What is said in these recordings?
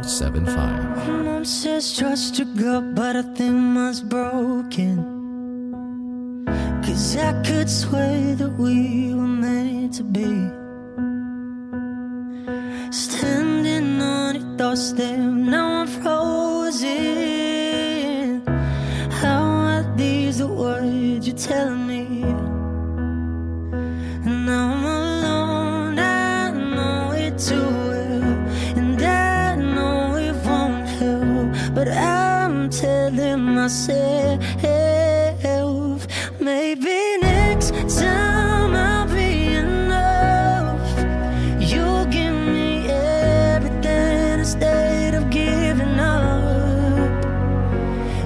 Mom says trust your gut, but I think mine's broken. 'Cause I could swear that we were meant to be. Standing on your doorstep, now I'm frozen. How are these the words you're telling me? And now I'm alone, I know it too well, and I know it won't help, but I'm telling myself, maybe next time I'll be enough. You'll give me everything instead of giving up.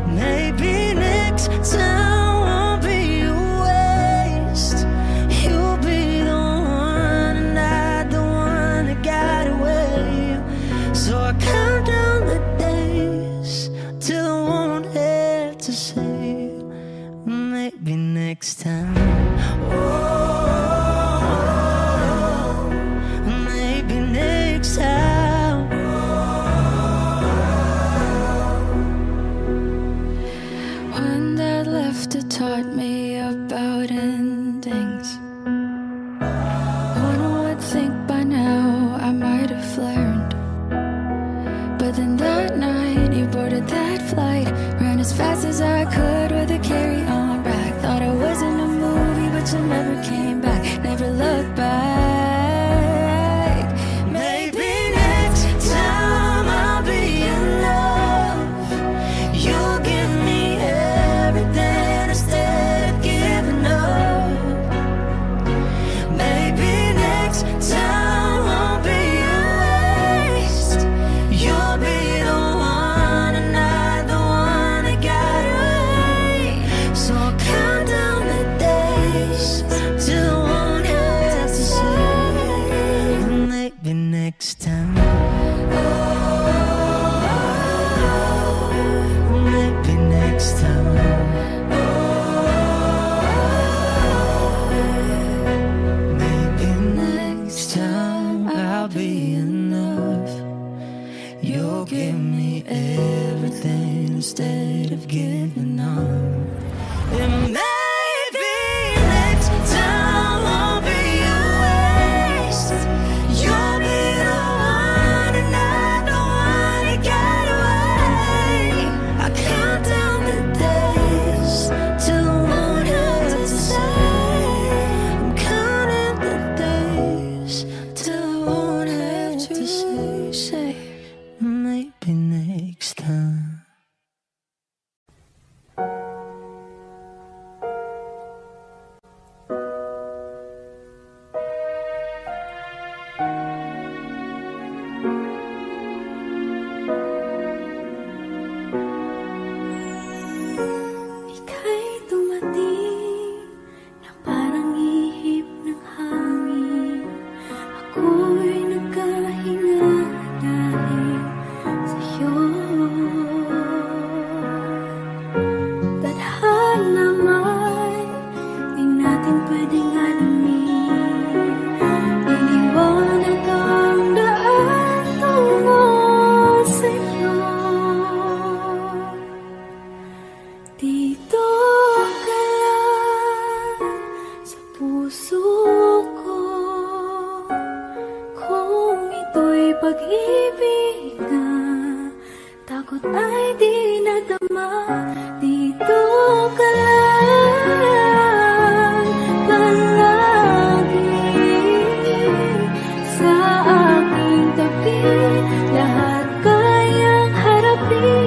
Maybe next time won't be a waste. You'll be the one and not the one that got away. So I count down the days till I won't have to say maybe next time. Oh, maybe next time. When Dad left, it taught me about endings. One would think by now I might have learned, but then that night you boarded that flight, ran as fast as I could with a carry-on bag. Thought I was in a movie, but you never came back, never looked back. Maybe next time I'll be enough. You'll give me everything instead of giving up. Maybe next time won't be a waste. You'll be the one and not the one that got away. So I'll count down the days till I won't have to say maybe next time. Maybe next time. Maybe next time I'll be enough. You'll give me everything instead of giving up. And maybe next time won't be a waste. You'll be the one and not the one that got away. I count down the days till I won't have to say. I'm counting the days till I won't have to say maybe next time. Ika'y dumating na parang ihip ng hangin. Ako'y nagkahinga dahil sa'yo. Tadhana man, di natin pwedeng alamin. Iniwanag ang daan tungo sa'yo. Dito ka lang sa puso ko. Kung ito'y pag-ibig na takot ay di nadama. Dito ka lang palagi sa aking tabi. Lahat kayang harapin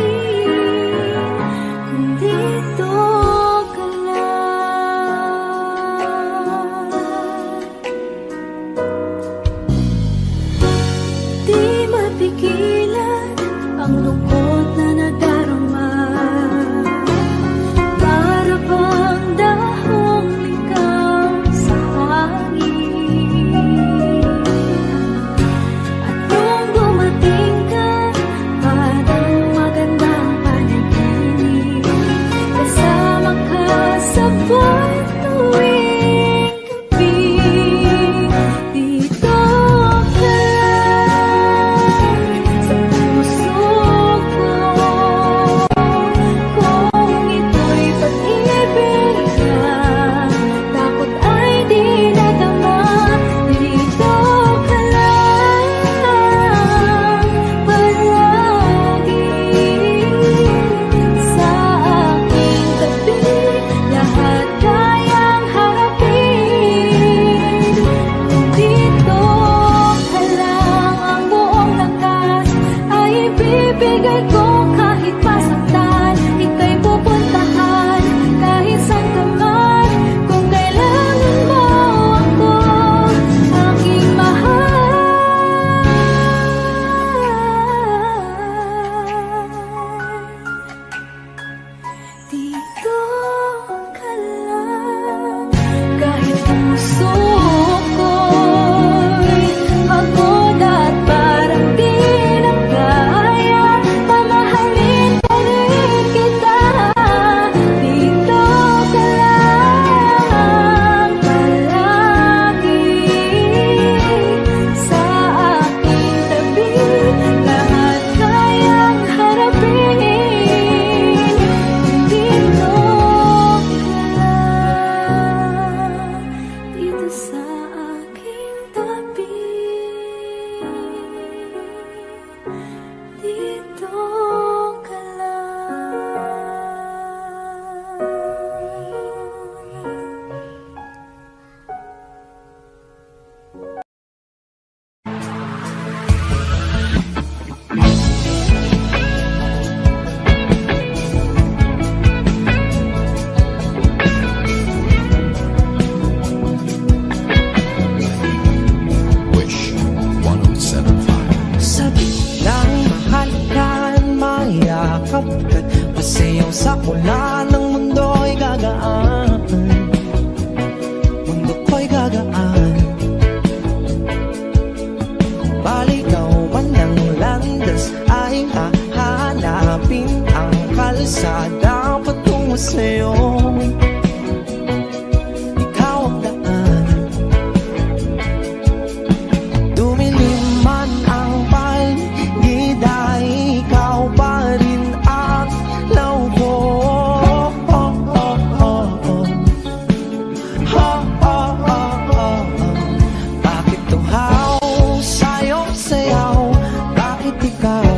kung dito ka lang. Di mapigilan ang lungkot na nadarama. Para bang dahong ligaw sa hangin. At nung dumating ka, parang magandang panaginip. Kasama ka sa buwan tuwing gabi. Dito ka lang sa puso ibibigay ko kahit masaktan. Ika'y pupuntahan kahit saan ka man. Kung kailangan mo ako, aking mahal. Dito ka lang. Kahit puso ko'y pagod at parang di na kaya, mamahalin pa rin kita. Dito ka lang palagi sa aking tabi. Lahat kayang harapin. Dito ka lang, dito sa aking tabi. Dito ka Wish 1075. Sabi ng mahal ka't mayakap ka't pasayaw sa kula ng mundo'y gagaan. Mundo ko'y gagaan. Baligaw man ng landas ay hahanapin ang kalsada patungo sa'yo. Ikaw ang daan. Dumilim man ang paligid ay ikaw pa rin ang law ko. Bakit tuhaw sa'yo sayaw? Bakit ikaw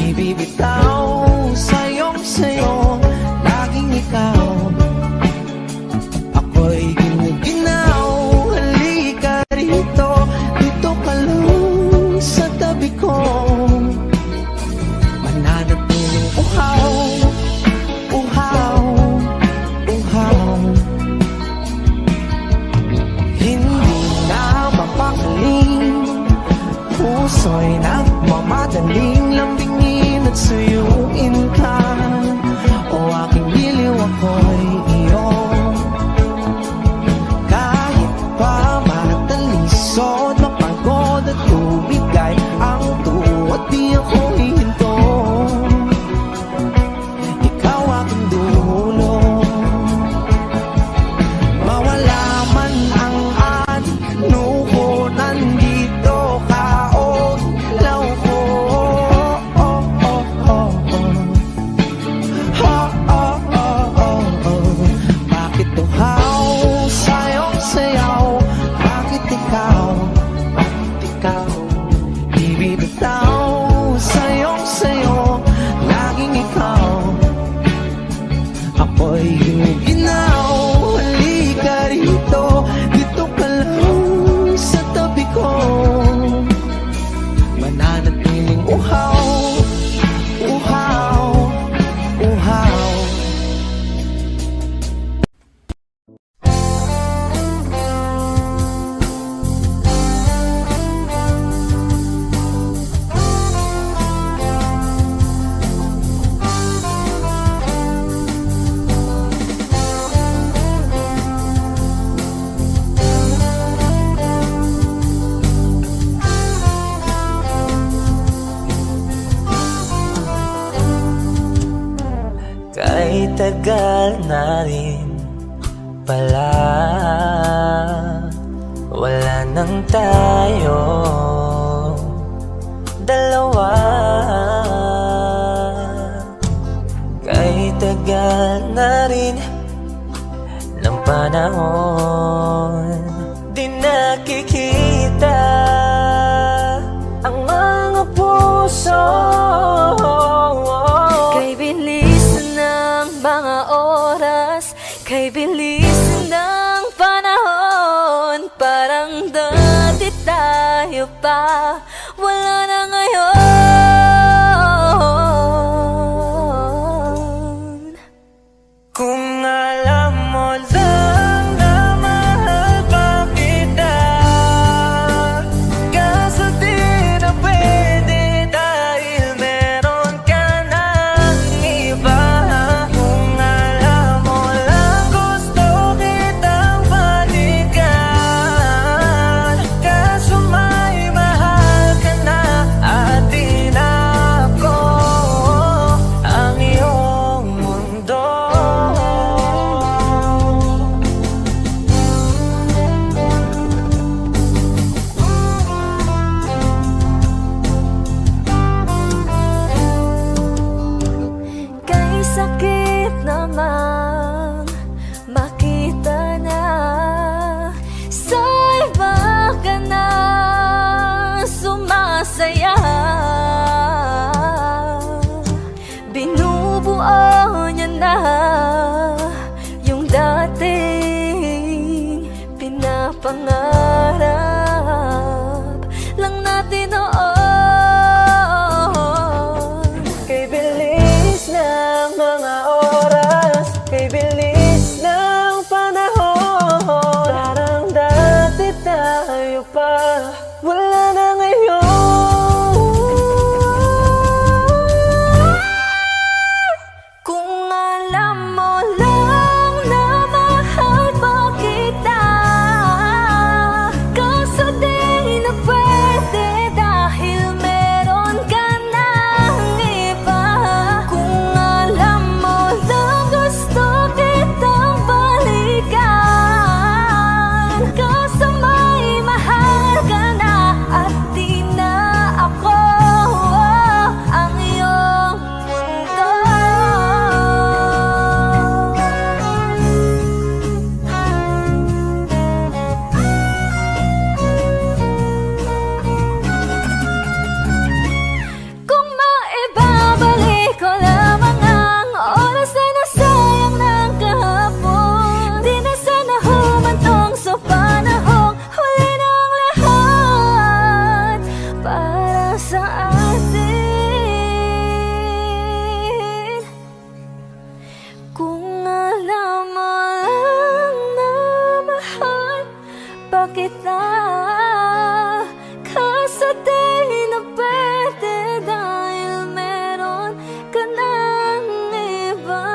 ibibitaw sa'yong sayo? Laging ikaw. Ako'y giniginaw. Halika rito, dito ka lang sa tabi ko. Mananatiling uhaw, uhaw, uhaw. Hindi na mapakaling, puso'y nagmamadaling lambingin at suyuin ka. O aking biliw, ako'y iyo. Kahit pa matalisod, mapagod at tumigay ang tuwa, di ako hihinto. Ikaw aking dulo. Mawala man ang ano ko, nandito ka o law ko. Bakit tuhaw sa'yong sayaw? Bakit ikaw? Bakit ikaw? Ibibitaw sa'yong sayo. Laging ikaw. Ako'y giniginaw. Halika rito, dito ka lang sa tabi ko. Mananatiling uhaw, uhaw, uhaw. Kay tagal na rin pala, wala nang tayo dalawa. Kay tagal na rin ng panahon, di nakikita ang mga puso. Kay bilis ng mga oras, kay bilis ng panahon, parang dati tayo pa, wala na ngayon. sa atin. Kung alam mo lang na mahal pa kita, kaso di na pwede dahil meron ka ng iba.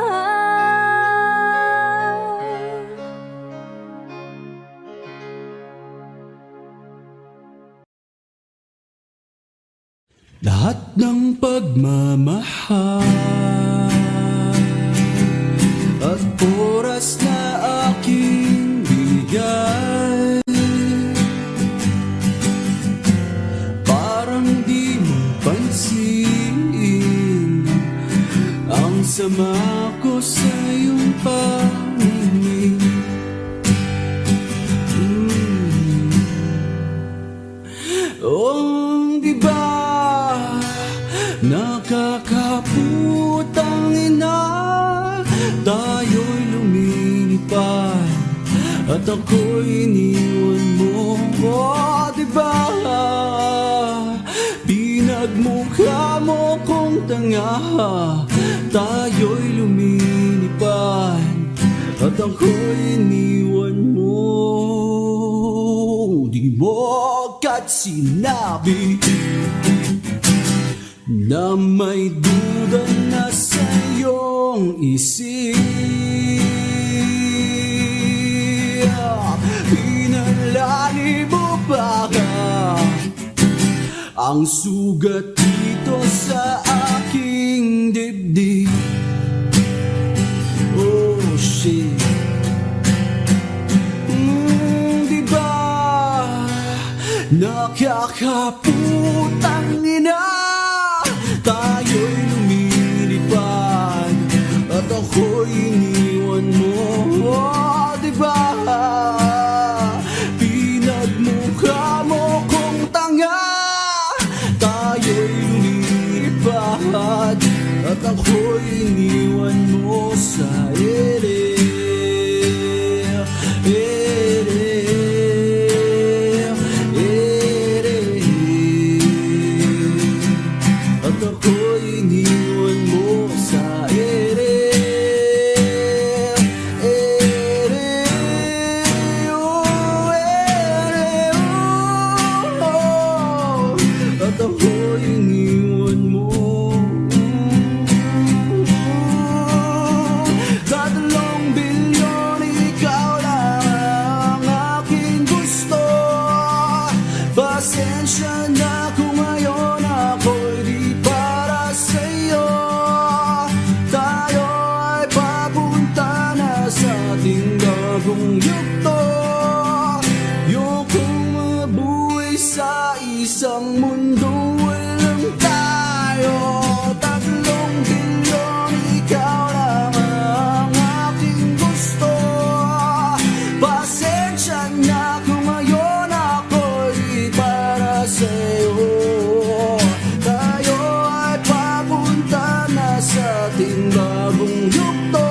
Lahat ng pagmamahal at oras na aking binigay, parang di mo pansin ang sama ko sa iyong pangingin. Oh, di ba nakakaputang ina, tayo'y lumilipad at ako'y iniwan mo. Oh, diba pinagmukha mo kong tanga, tayo'y lumilipad at ako'y iniwan mo. Di mo agad sinabi na may duda na sa iyong isip. Pinalani mo ba ang sugat dito sa aking dibdib? Oh shit. Diba nakakaputang ina, tayo'y lumilipad at ako'y iniwan mo. Oh, diba pinagmukha mo kong tanga, tayo'y lumilipad at ako'y iniwan mo sa ere. Pasensya na kung ngayon ako'y di para sa'yo. Tayo ay papunta na sa ating bagong yugto. Yokong mabuhay sa isang mundo, walang tayo. 3 bilyon, ikaw lang ang aking gusto. Pasensya na kung ngayon sa'yo. Tayo ay papunta na sa ating bagong yugto.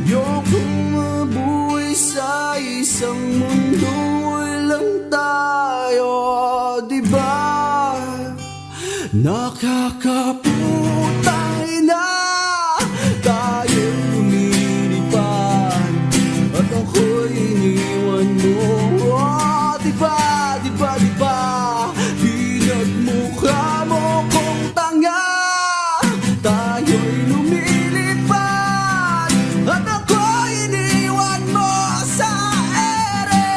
Yokong mabuhay sa isang mundo, walang tayo. Diba nakakaputang ina, tayo'y lumilipad at ako'y iniwan mo. Oh, diba pinagmukha mo kong tanga, tayo'y lumilipad at ako'y iniwan mo sa ere.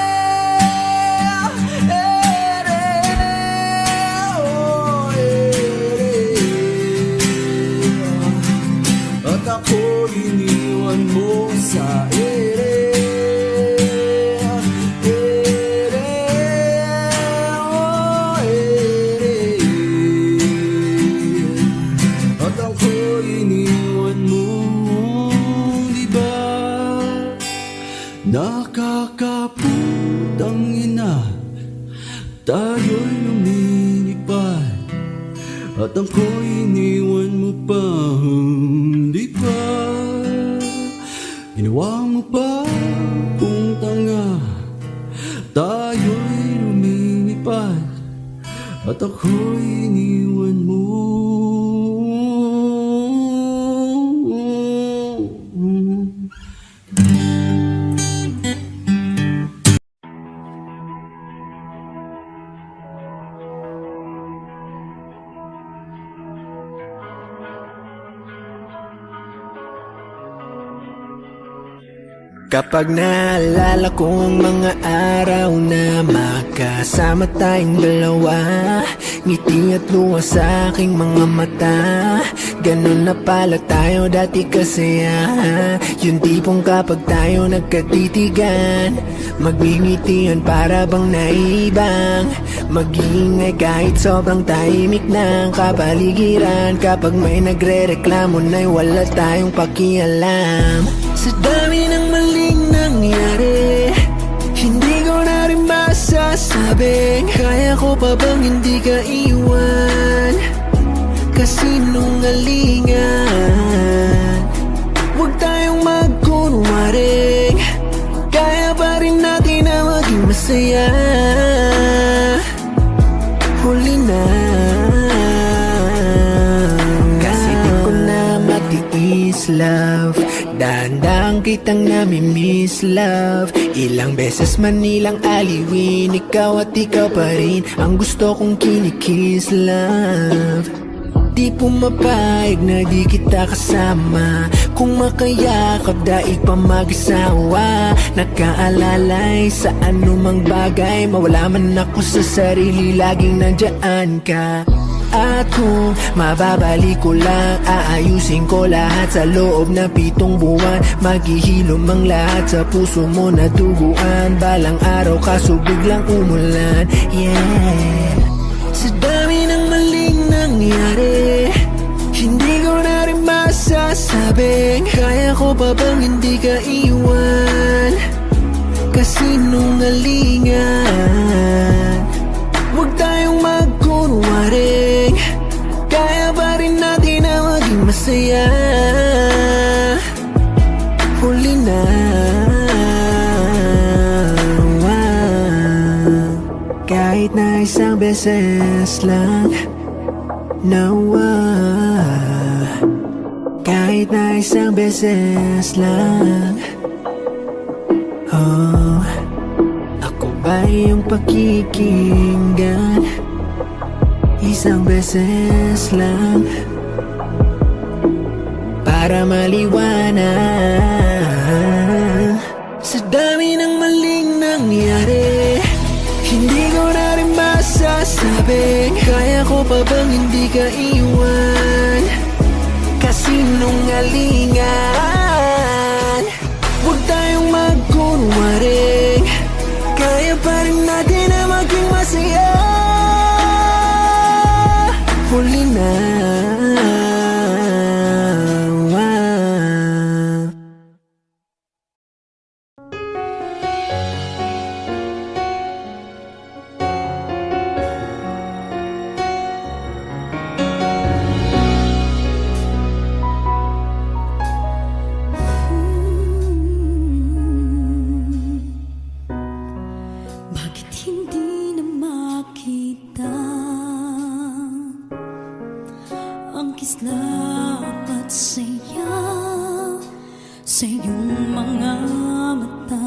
Oh, ere. At ako'y iniwan mo sa ere. Nakakaputang ina, tayo'y lumilipad at ako'y iniwan mo pa. Di ba ginawa mo pa kung tanga, tayo'y lumilipad at ako'y iniwan mo. Kapag naalala ko ang mga araw na magkasama tayong dalawa, ngiti at luha sa aking mga mata. Ganun na pala tayo dati kasaya. Yung tipong kapag tayo nagkatitigan, magngingitian para bang naibang. Mag-iingay kahit sobrang tahimik ng kapaligiran. Kapag may nagre-reklamo na'y wala tayong pakialam. Sa dami ng maling nangyari, hindi ko na rin masasabing kaya ko pa bang hindi ka iwan. Kasinungalingan, huwag tayong magkunwaring, kaya pa rin natin na maging masaya. Huli na, kasi di ko na matiis, love. Dahan-dahan kitang nami-miss, love. Ilang beses man nilang aliwin, ikaw at ikaw pa rin ang gusto kong kinikiss, love. Di pumapayag na di kita kasama, kung makayakap daig pa mag-isawa. Nakaalalay sa anumang bagay, mawala man ako sa sarili, laging nandyan ka. At kung mababalik ko lang, aayusin ko lahat sa loob ng 7 buwan. Maghihilom ang lahat sa puso mo na duguan. Balang araw kaso biglang umulan, yeah. Sa dami ng maling nangyari, hindi ko na rin masasabing kaya ko pa bang hindi ka iwan. Kasinungalingan, huwag tayong magkunwaring, kaya pa rin natin na maging masaya. Huli na, kahit na isang beses lang, nawa. Kahit na isang beses lang, oh. Ako ba yung pakikinggan? Isang beses lang, para maliwanag. Sa dami ng maling nangyari, hindi ko na rin masasabing kaya ko pa bang hindi ka iwan. Kasinungalingan, huwag tayong magkunwaring, kaya pa rin natin na maging masaya. Huli na, Bakit hindi na makita ang kislap at saya sa iyong mga mata?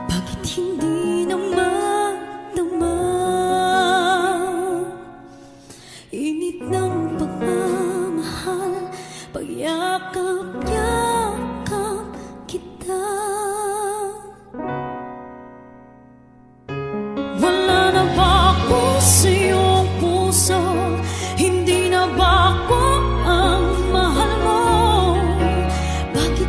Bakit hindi na magdama init ng pagmamahal, pagyakap-yakap kita? Wala na ba ako sa iyong puso? Hindi na ba ako ang mahal mo? Bakit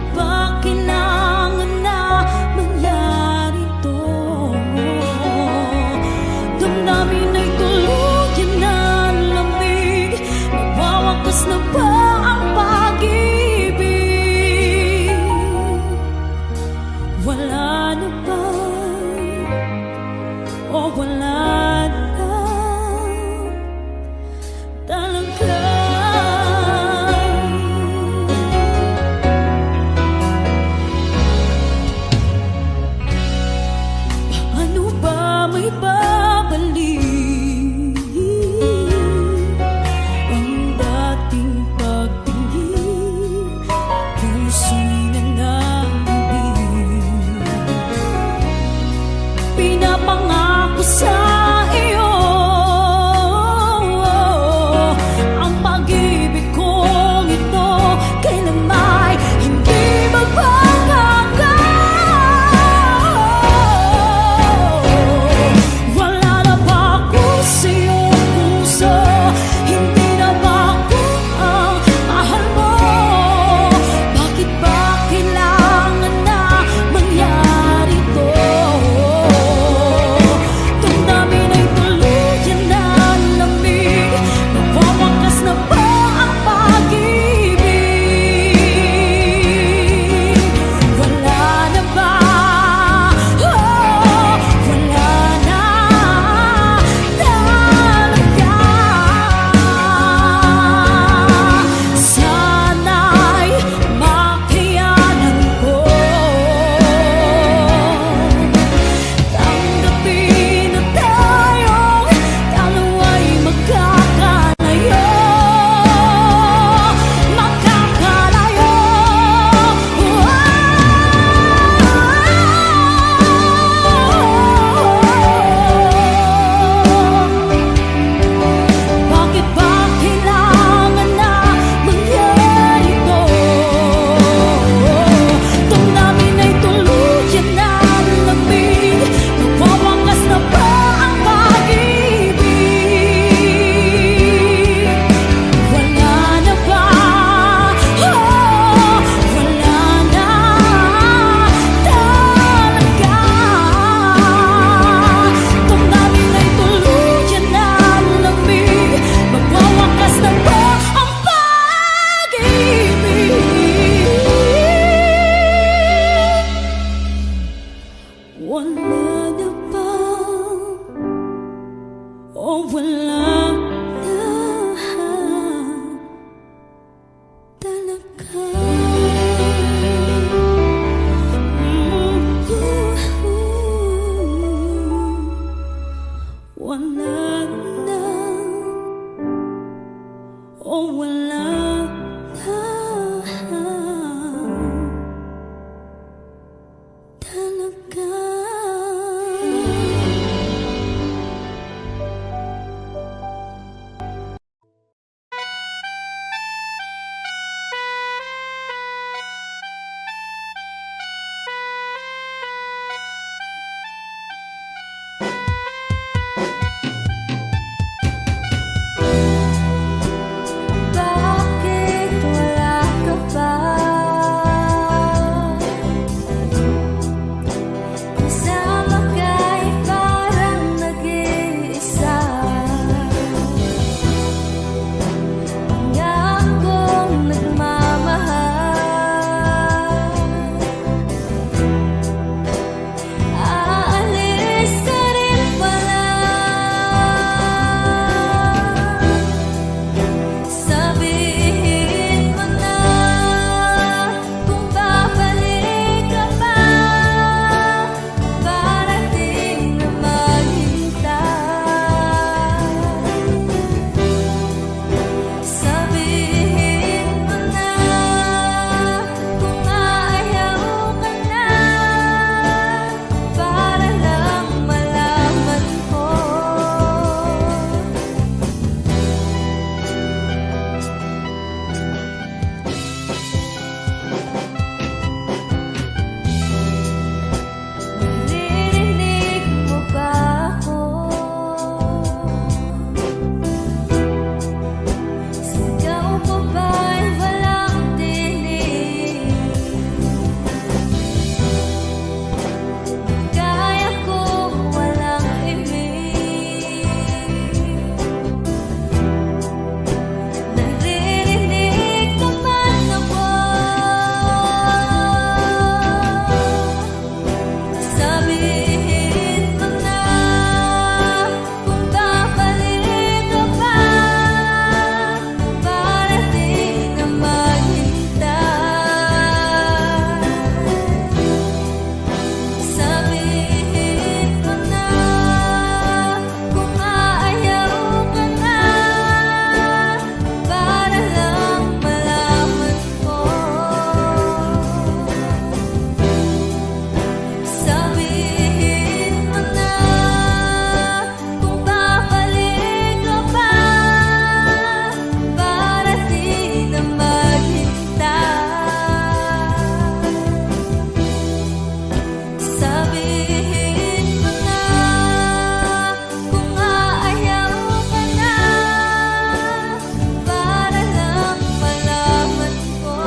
o wala na talaga. Wala na o wala na talaga. Bakit wala ka ba? Kasama ka'y parang nag-iisa. Pangakong nagmamahal, aalis ka rin pala. Sabihin mo na kung babalik ka pa, para di na maghintay. Sabihin mo na kung ayaw ka na, para lang malaman ko. Naririnig mo ba ako? Sigaw mo ba'y walang tinig? Kaya kong walang imig. Naririnig naman ako. Sabihin mo na kung babalik ka pa, para di na maghintay. Sabihin mo na kung ayaw ka na, para lang malaman ko. Sabihin mo na kung babalik ka pa, para di na maghintay. Sabihin mo na kung ayaw ka na, para lang malaman ko.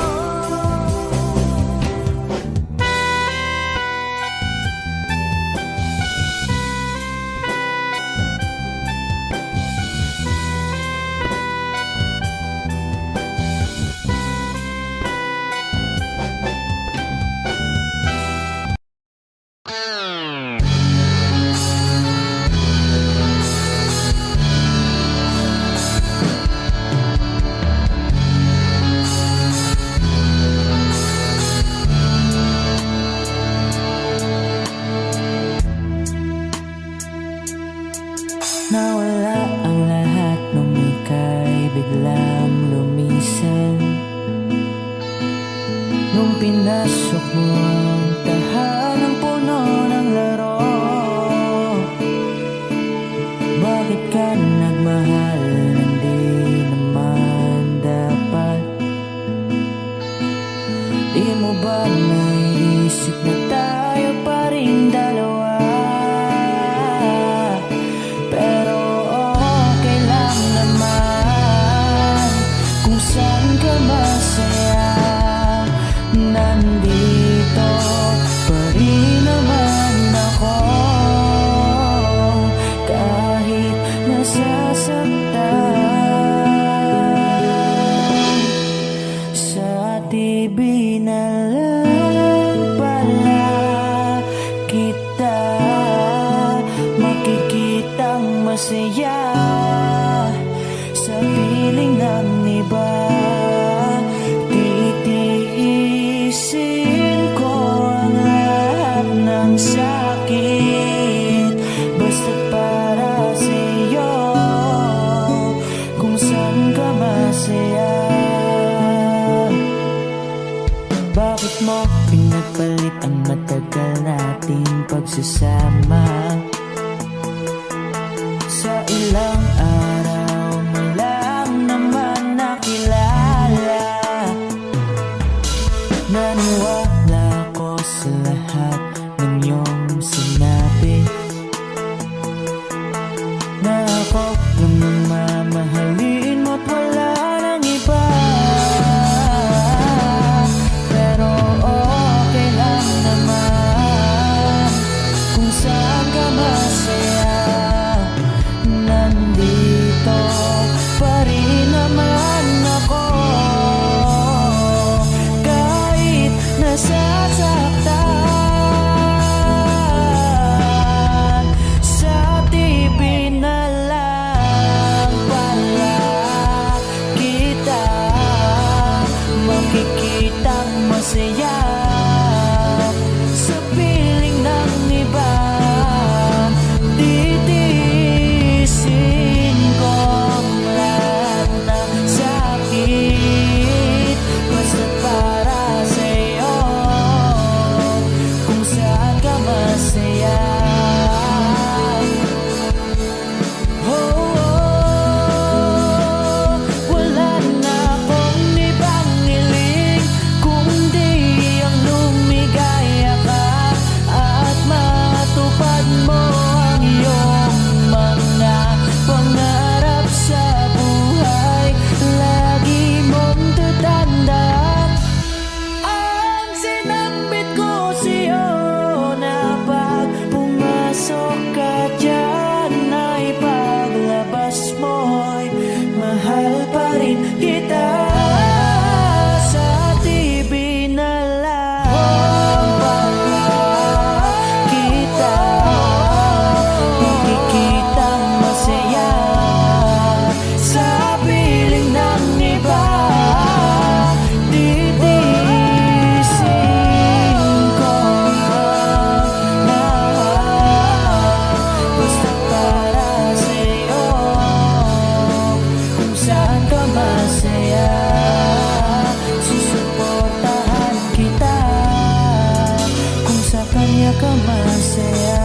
Nawala ang lahat nung ika'y biglang lumisan. Nung pinasok mo ang tahanang puno ng laro, bakit ka nagmahal ng di naman dapat? Di mo ba naisip na tayo pa rin dalawa? Pero okay lang naman kung saan ka masaya. Nandito pa rin naman ako, kahit nasasaktan. Sa TV na lang pala kita makikitang masaya. sa piling ng iba. Titiisin ko ang lahat ng sakit basta't para sa'yo, kung saan ka masaya. Bakit mo pinagpalit ang matagal nating pagsasama? Sa ilang araw mo lang naman nakilala. Naniwala ko sa lahat ng iyong sinabi, na ako lang ang mamahalin mo't wala nang iba. Pero okay lang naman kung saan ka masaya. Nandito pa rin naman ako, kahit nasasaktan. Sa TV na lang pala kita makikitang masaya. Sa piling ng iba, titiisin ko ang lahat ng sakit basta't para sa'yo, kung saan ka masaya. Wala na akong ibang hiling kundi ang lumigaya ka at matupad mo ang iyong mga pangarap sa buhay. Lagi mong tatandaan ang sinambit ko sa'yo, na pag pumasok ka dyan ay paglabas mo'y mahal pa rin kita. Sa TV na lang pala kita makikitang masaya. Sa piling ng iba, titiisin ko ang lahat basta't para sa'yo, kung saan ka masaya. Susuportahan kita kung sa kanya ka masaya.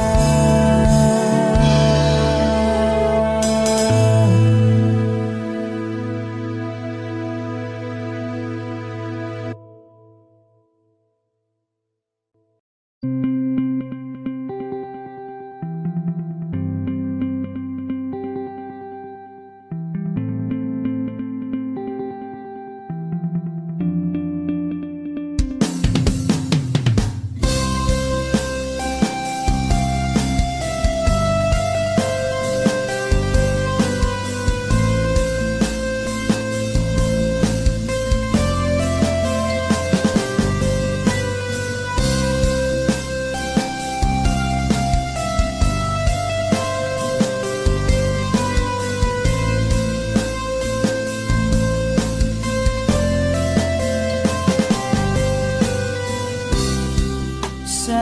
Sa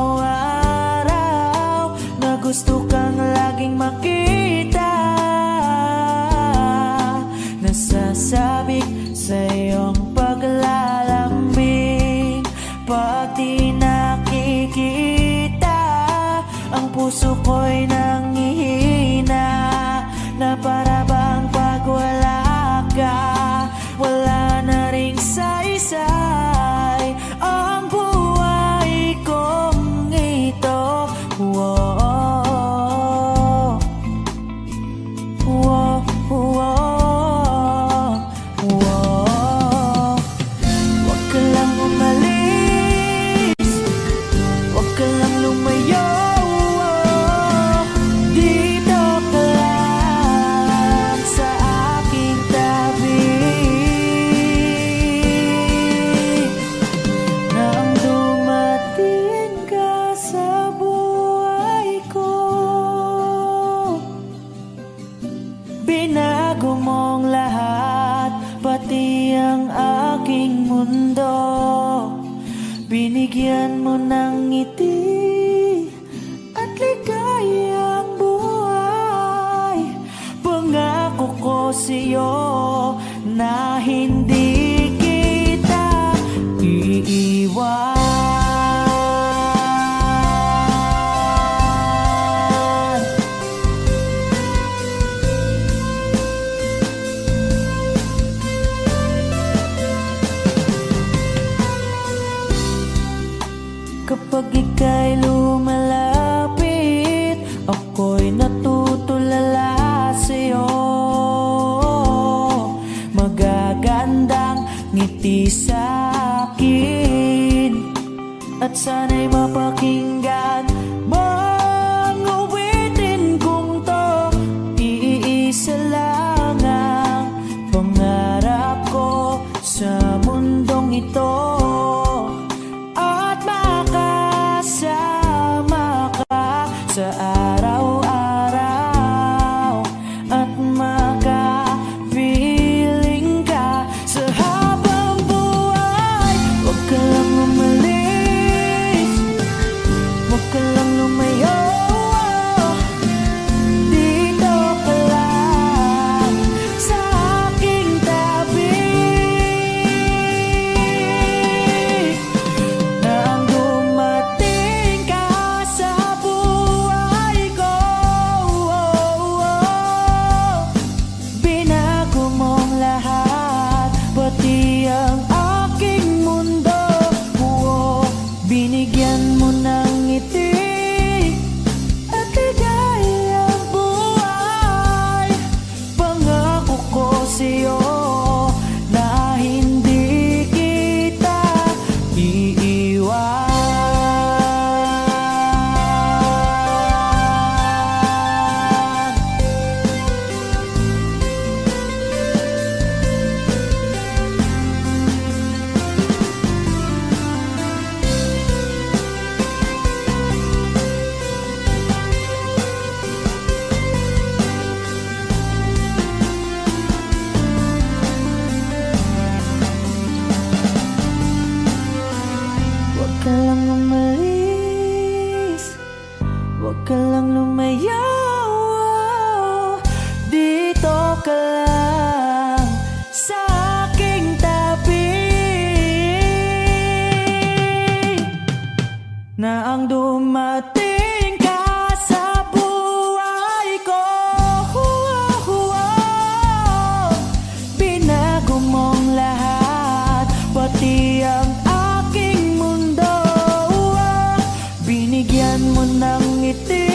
araw-araw na gusto kang laging makita, nasasabik sa iyong paglalambing. Pag di nakikita, ang puso ko'y nanghihina, na para bang pag wala ka, wala na ring saysay ang buhay kong ito. Whoa, whoa, whoa, whoa. Huwag ka lang umalis, huwag ka lang lumayo. Dito ka lang Binago mong lahat, pati ang aking mundo. Binigyan mo ng ngiti at ligayang buhay. Pangako ko sa'yo na hindi kita iiwan. Kapag ika'y lumalapit, ako'y natutulala sa'yo. Magagandang ngiti sa'kin, at sana'y mapakinggan mga awitin kong to. Iisa lang ang pangarap ko sa mundong ito, sa araw-araw at makapiling ka sa habang buhay. Huwag ka lang umalis, huwag ka lang lumayo. Dito ka lang sa aking tabi. Nang dumating ka sa pati ang aking mundo. Binigyan mo ng ngiti at ligayang buhay. Pangako ko sa'yo na hindi kita iiwan. Huwag ka lang umalis, huwag ka lang lumayo. Dito ka lang sa aking tabi. Na ang dumating ka sa buhay ko, binago mong lahat, pati ang binigyan mo ng ngiti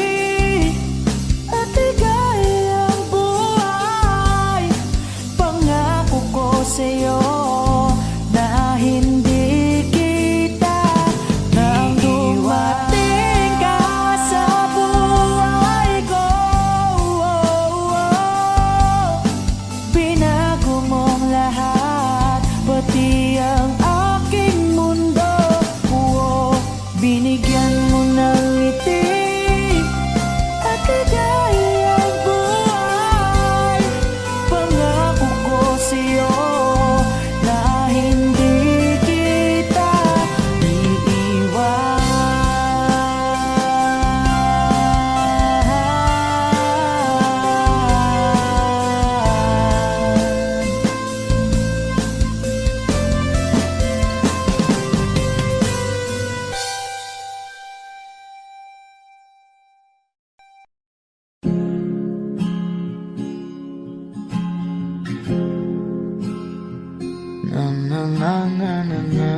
at ligayang buhay. Pangako ko sa'yo na hindi kita nang dumating ka sa buhay ko. Binago mong lahat, pati ang aking mundo. Binigyan mo ng ngiti at ligayang buhay. Pangako ko sa'yo na hindi kita iiwan. Na na na na na na.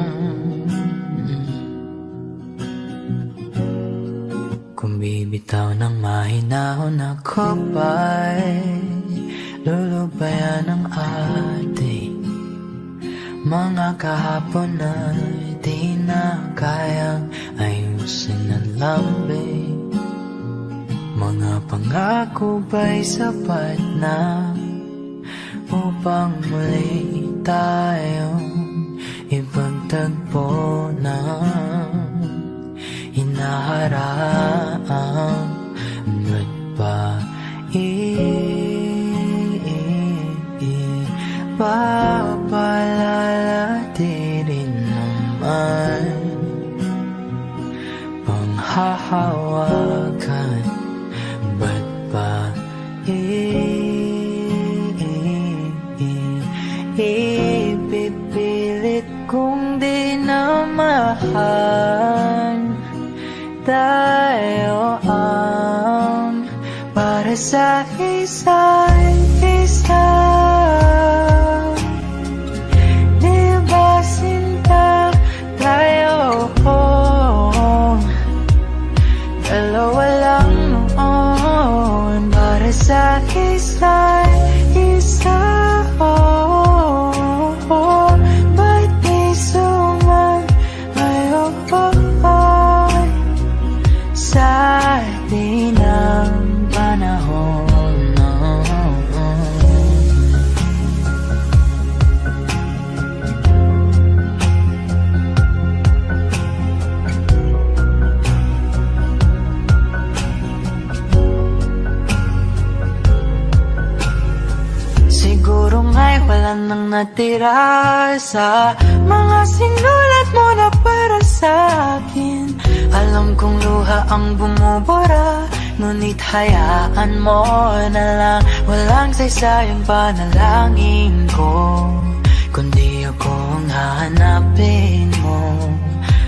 Kung bibitaw ng mahinahon ako ba'y lulubayan ng ating mga kahapon na di na kayang ayusin ang lambing. Mga pangako ba'y sapat na upang muli tayong ipagtagpo na hinaharap? Ba't ba paalala di rin naman panghahawakan. Ba't ba ipipilit kong di na mahal? Tayo ang para sa isa't isa. Di ba sinta tayo? Dalawa lang noon para sa isa't isa. Ba't di sumayo sa atin ang panahon? Siguro nga'y wala nang natira sa mga sinulat mo na para sa akin. Alam kong luha ang bumubura, ngunit hayaan mo na lang. Walang saysayang panalangin ko, kundi akong hahanapin mo.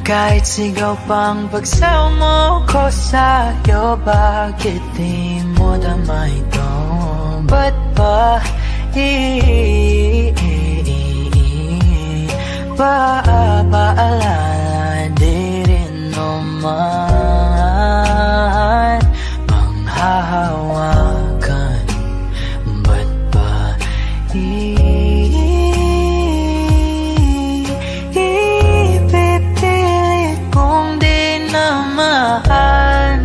Kahit sigaw pang pagsaw mo ko sa'yo, bakit di mo dama ito? Ba't ba paalala di rin naman panghahawakan? Ba't ba ipipilit kong di na mahal?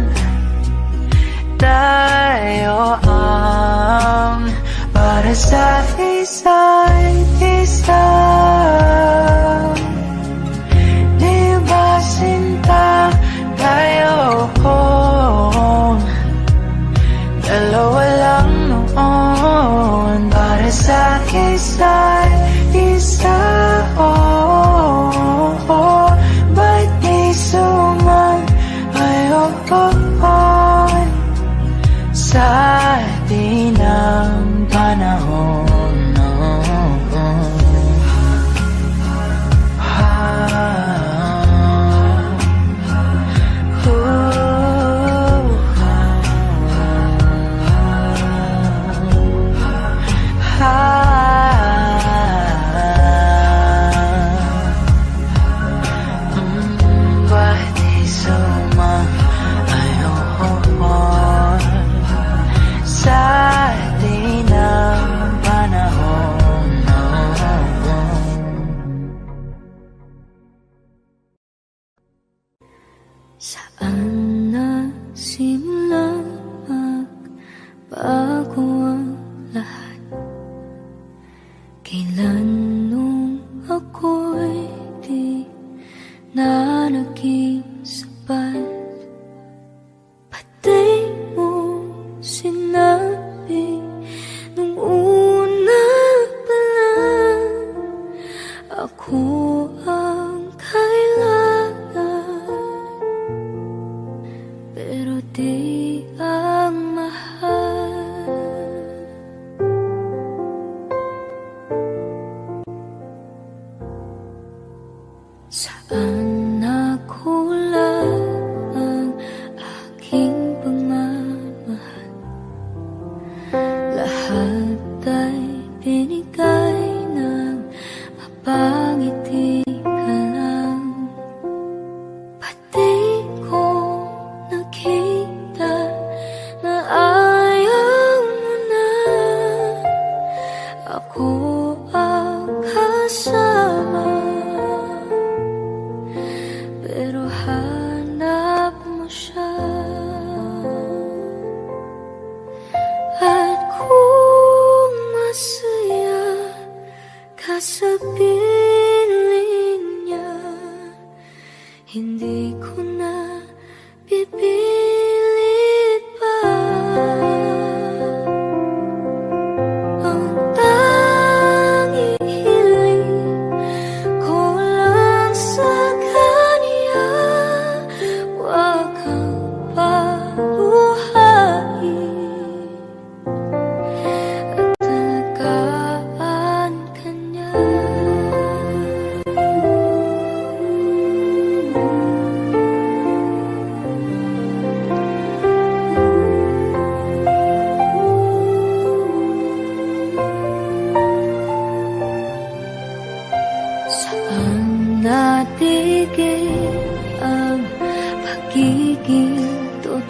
Tayo ang para sa isa't isa. Di ba sinta tayo? Dalawa lang noon para sa isa't isa. Ba't di sumayo sa atin ang panahon? Saan nagsimula magbago ang lahat? Kailan nung ako'y di na naging sapat? Pati mo sinabi nung una pa lang, ako ang kailangan, pero di ang mahal. Saan nakulang ang aking pagmamahal? Lahat ay binigay ng mapangiti ka lang. Pati ko nakita na ayaw mo na ako ang kasama, pero hanap mo siya. At kung masaya ka sa piling niya, hindi ko na pipilit pa. Ang tangi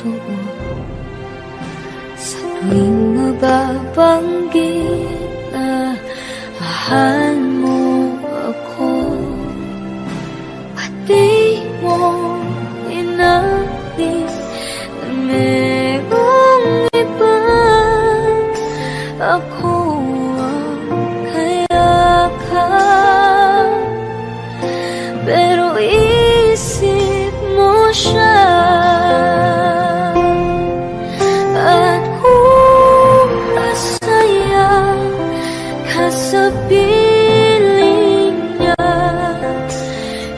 puso mo. Sa tuwing mababanggit na mahal mo ako, pati mo inamin na merong iba. Ako ang kayakap, pero isip mo siya. At kung masaya ka sa piling niya,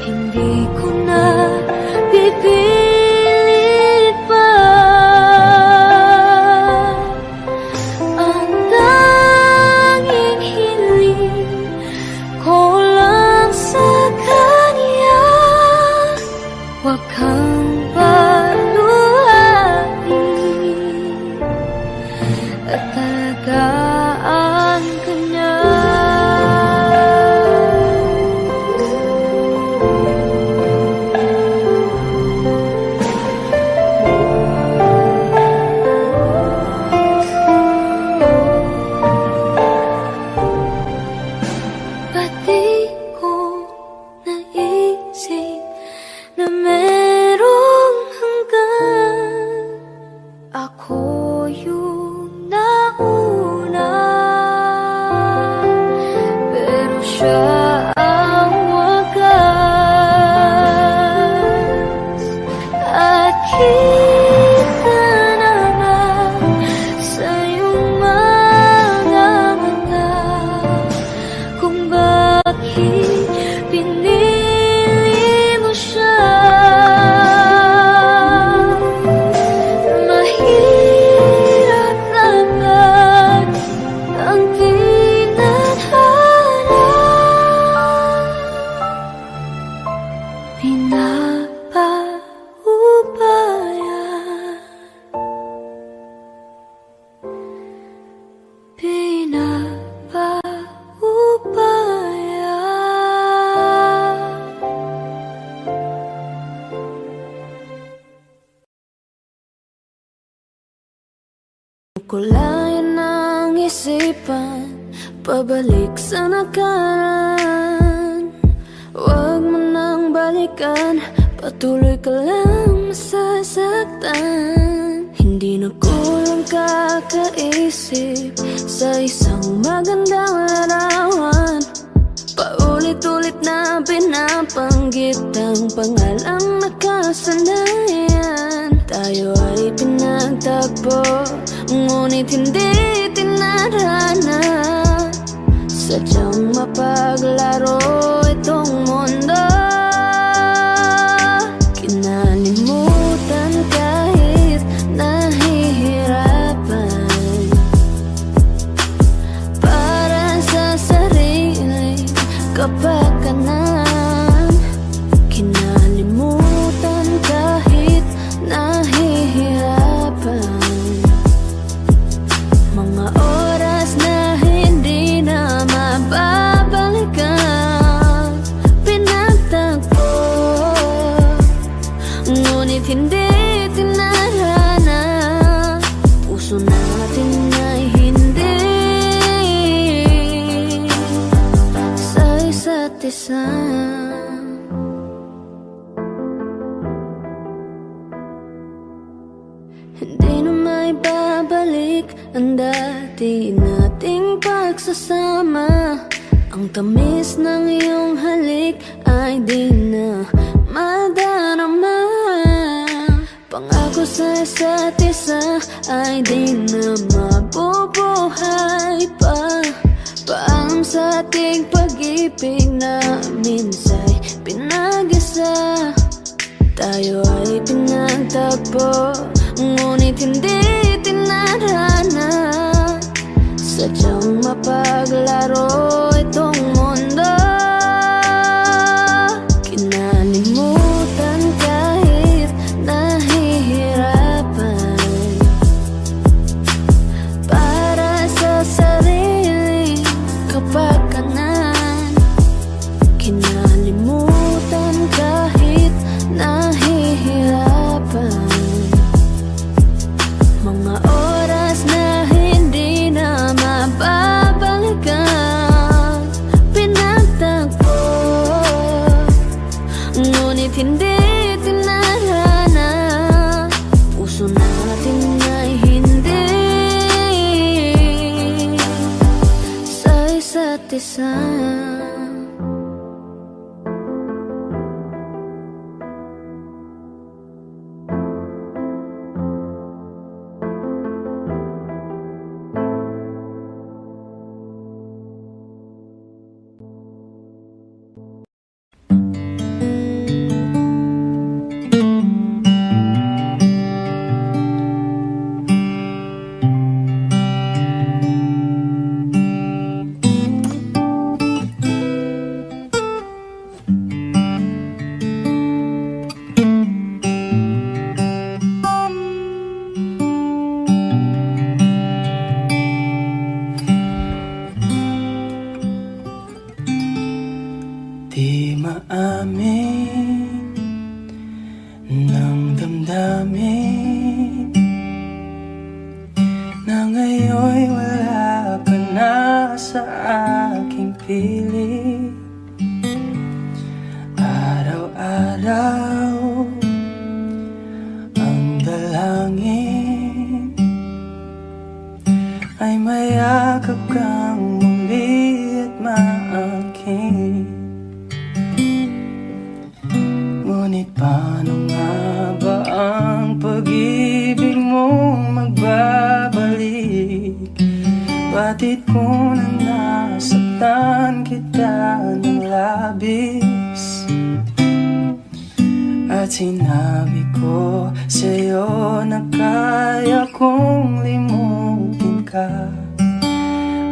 hindi ko na pipilit pa. Ang tanging hiling ko lang sa kanya, huwag kang paluhain at talagaan ka niya. Pati ko naisip na merong hanggan, ako yung nauna, pero siya ang wakas. At kita naman sa iyong mga mata kung bakit pinili mo siya. Mahirap naman ang tinadhana, pinapaubaya, kulayan ng isipan, pabalik sa nakaraan. Huwag mo nang balikan, patuloy ka lang masasaktan. Hindi na kulang kakaisip sa isang magandang larawan. Paulit-ulit na pinapanggit ang pangalang nakasanayan. Tayo ay pinagtagpo, ngunit hindi tinadhana. Sadyang mapaglaro itong mundo, kinalimutan kahit nahihirapan. Para sa sarili kapakanan, kinalimutan kahit nahihirapan. Mga oras na hindi na mababalikan, pinagtagpo, ngunit hindi tinadhana. Puso natin ay hindi sa isa't isa. Hindi na may babalik ang dati nating pagsasama. Ang tamis ng iyong halik ay di na madarama. Pangako sa isa't isa ay di na mabubuhay pa. Paalam sa ating pag-ibig na minsa'y pinag-isa. Tayo ay pinagtagpo, ngunit hindi tinadhana. Sadyang mapaglaro itong mundo, kinalimutan kahit nahihirapan. Para sa sarili kapakanan, kinalimutan kahit nahihirapan. isa't isa. Di maamin ng damdamin na ngayon'y wala ka na sa aking piling. Araw-araw ang dalangin ay mayakap kang muli at maangkin. Ngunit paano nga ba ang pag-ibig mong magbabalik? Batid ko na nasaktan kita ng labis, at sinabi ko sa'yo na kaya kong limutin ka.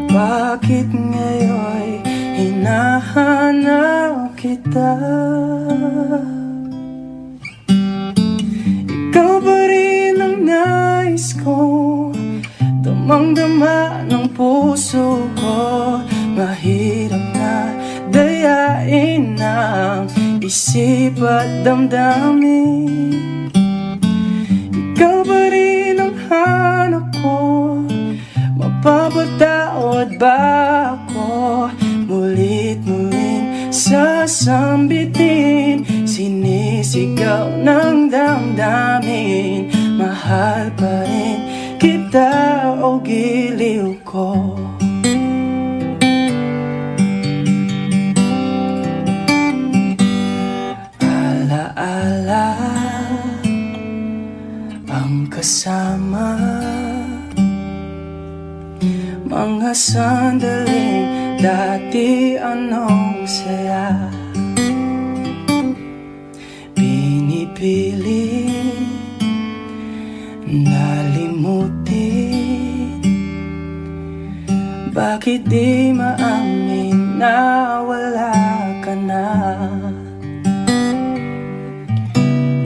Bakit ngayon'y hinahanap kita? Ikaw pa rin ang nais ko, damang-dama ng puso ko. Mahirap na dayain ang isip at damdamin. Ikaw pa rin ang hanap ko, mapapatawad ba ako? Mulit-muling sasambitin, sinisigaw ng damdamin. Mahal pa rin kita o giliw ko. Alaala ang kasama, mga sandaling dati anong saya. Pinipili nalimutin, bakit di maamin na wala ka na?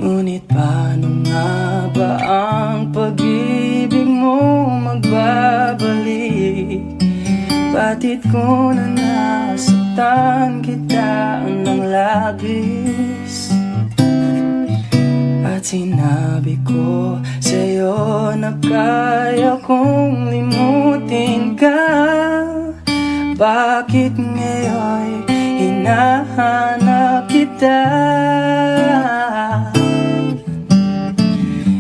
Ngunit paano nga ba ang pag-ibig mo magbabalik? Batid ko na nasaktan kita ng labis, at sinabi ko sa'yo na kaya kong limutin ka. Bakit ngayon'y hinahanap kita?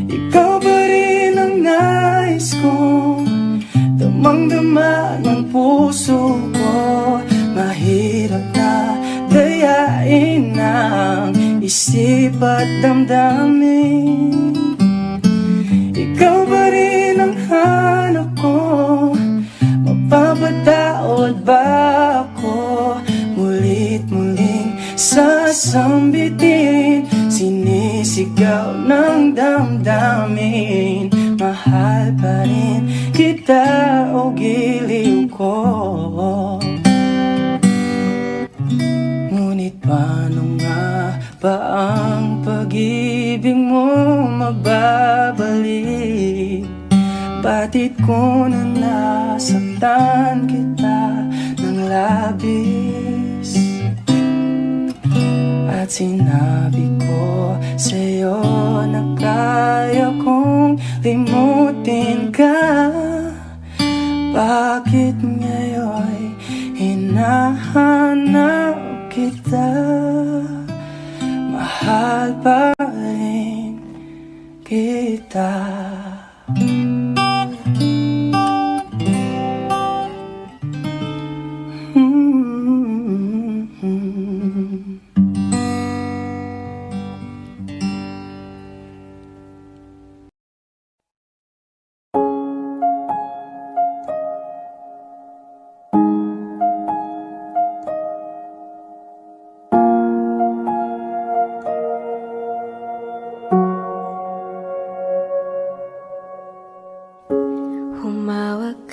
Ikaw pa rin ang nais ko, damang-dama ng puso ko. Mahirap na dayain ang isip at damdamin. Ikaw pa rin ang hanap ko, mapapatawad ba ako? Mulit-muling sasambitin, sinisigaw ng damdamin. Mahal pa rin kita o giliw ko. Ngunit paano nga ba ang pag-ibig mo magbabalik? Batid ko na nasaktan kita ng labis, at sinabi ko sa'yo na kaya kong limutin ka. Bakit ngayon'y hinahanap kita? Mahal pa rin kita.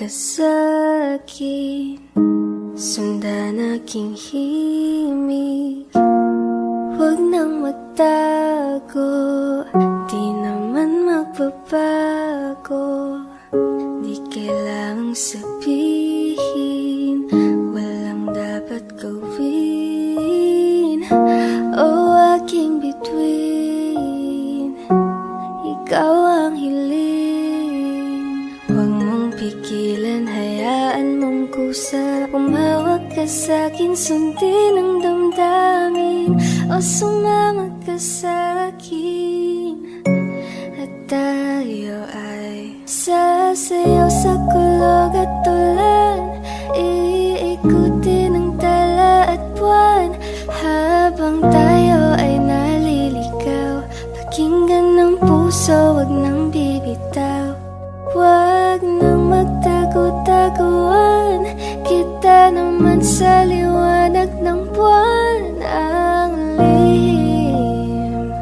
ka sa'kin, sundan aking himig. Huwag nang magtago, di naman magbabago. Di kailangang sabihin, walang dapat gawin. O aking bituin, ikaw ang hiling. Huwag mong pigilan, hayaan mong kusa. Umawag ka sa'kin, sundin ang damdamin. O sumama ka sa'kin, at tayo ay sasayaw sa kulog at tulan. Iikutin ang tala at buwan, habang tayo ay naliligaw. Pakinggan ng puso, wag nang bibitaw. Wag nang magtago-taguan, kita naman sa liwanag ng buwan. Ang lihim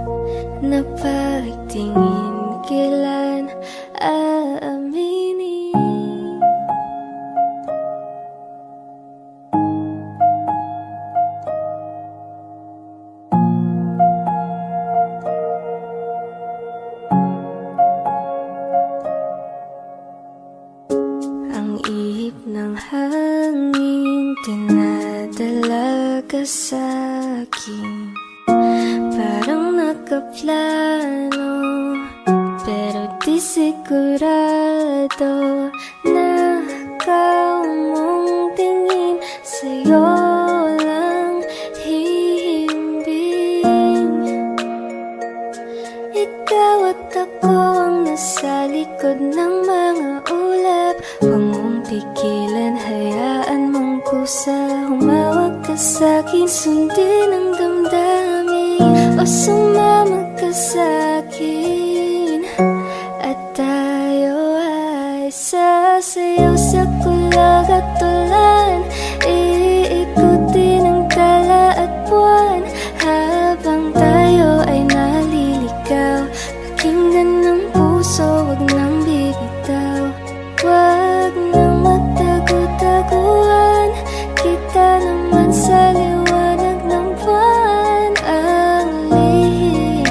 na pagtingin, kailan aaminin? Ang ihip ng hangin, dinadala ka sa'kin. Parang nakaplano, pero di sigurado na ikaw mong tingin. Sa'yo lang hihimbing. Ikaw at ako ang nasa likod ng mga ulap. Huwag mong pigilan, hayaan mong kusa. Humawag ka sa'kin, sundin ang damdamin. O sumama ka sa'kin, at tayo ay sasayaw sa kulog at tulan. Iikutin ang tala at buwan, habang tayo ay naliligaw. Pakinggan ng puso, wag nang bibitaw. Wag nang magtago-taguan, kita naman sa liwanag ng buwan. Ang lihim